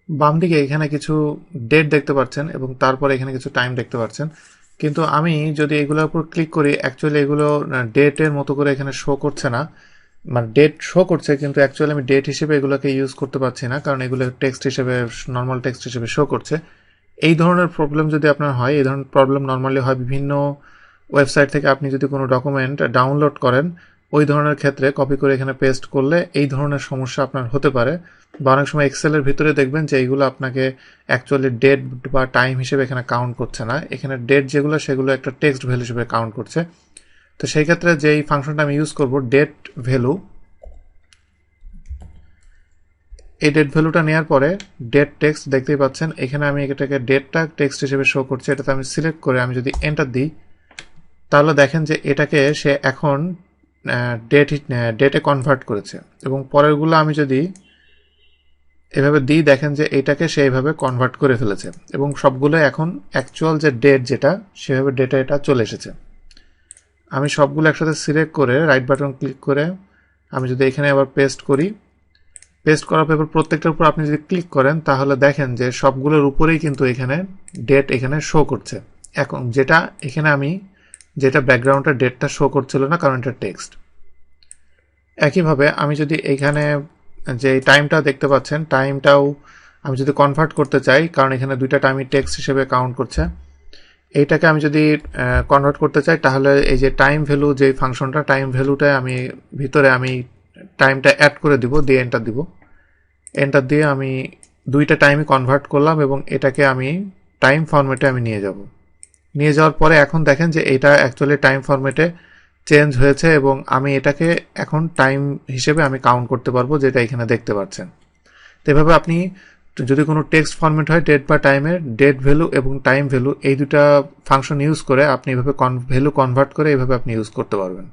বাম দিকে এখানে কিছু ডেট দেখতে পাচ্ছেন এবং তারপরে এখানে কিছু টাইম দেখতে পাচ্ছেন, কিন্তু আমি যদি এগুলোর উপর ক্লিক করি অ্যাকচুয়ালি এগুলো ডেটের মতো করে এখানে শো করছে না। মানে ডেট শো করছে কিন্তু অ্যাকচুয়ালি আমি ডেট হিসেবে এগুলোকে ইউজ করতে পারছি না, কারণ এগুলো টেক্সট হিসেবে, নর্মাল টেক্সট হিসেবে শো করছে। এই ধরনের প্রবলেম যদি আপনার হয়, এই ধরনের প্রবলেম নর্মালি হয় বিভিন্ন ওয়েবসাইট থেকে আপনি যদি কোনো ডকুমেন্ট ডাউনলোড করেন, ওই ধরনের ক্ষেত্রে কপি করে এখানে পেস্ট করলে এই ধরনের সমস্যা আপনার হতে পারে। বা অনেক সময় এক্সেলের ভিতরে দেখবেন যে এইগুলো আপনাকে অ্যাকচুয়ালি ডেট বা টাইম হিসেবে এখানে কাউন্ট করছে না, এখানে ডেট যেগুলো সেগুলো একটা টেক্সট ভ্যালু হিসেবে কাউন্ট করছে। তো সেই ক্ষেত্রে যেই ফাংশনটা আমি ইউজ করব ডেট ভ্যালু, এই ডেট ভ্যালুটা নেওয়ার পরে ডেট টেক্সট দেখতেই পাচ্ছেন এখানে আমি এটাকে ডেটটা টেক্সট হিসেবে শো করছে, এটাতে আমি সিলেক্ট করে আমি যদি এন্টার দিই তাহলে দেখেন যে এটাকে সে এখন ডেটে কনভার্ট করেছে। এবং পরেরগুলো আমি যদি এভাবে দিই দেখেন যে এটাকে সে এইভাবে কনভার্ট করে ফেলেছে এবং সবগুলো এখন অ্যাকচুয়াল যে ডেট যেটা সেভাবে ডেটা এটা চলে এসেছে। আমি সবগুলো একসাথে সিলেক্ট করে রাইট বাটন ক্লিক করে আমি যদি এখানে আবার পেস্ট করি, পেস্ট করার পর প্রত্যেকটার উপর আপনি যদি ক্লিক করেন তাহলে দেখেন যে সবগুলোর উপরেই কিন্তু এখানে ডেট এখানে শো করছে। এখন যেটা এখানে আমি যেটা ব্যাকগ্রাউন্ডে ডেটটা শো করছিল না, কারণ এটা টেক্সট। একইভাবে আমি যদি এখানে যে টাইমটা দেখতে পাচ্ছেন টাইমটাও আমি যদি কনভার্ট করতে চাই, কারণ এখানে দুইটা টাইমই টেক্সট হিসেবে কাউন্ট করছে, এইটাকে আমি যদি কনভার্ট করতে চাই তাহলে এই যে টাইম ভ্যালু যে ফাংশনটা, টাইম ভ্যালুটায় আমি ভিতরে আমি টাইমটা অ্যাড করে দিব, দিয়ে এন্টার দিব। এন্টার দিয়ে আমি দুইটা টাইমই কনভার্ট করলাম এবং এটাকে আমি টাইম ফরম্যাটে আমি নিয়ে যাব। নিয়ে যাওয়ার পরে এখন দেখেন যে এটা অ্যাকচুয়ালি টাইম ফরম্যাটে চেঞ্জ হয়েছে এবং আমি এটাকে এখন টাইম হিসেবে আমি কাউন্ট করতে পারবো, যেটা এখানে দেখতে পাচ্ছেন। তো এভাবে আপনি যদি কোনো টেক্সট ফরম্যাট হয় ডেট বা টাইমের, ডেট ভ্যালু এবং টাইম ভ্যালু এই দুটা ফাংশন ইউজ করে আপনি এভাবে ভ্যালু কনভার্ট করে এভাবে আপনি ইউজ করতে পারবেন।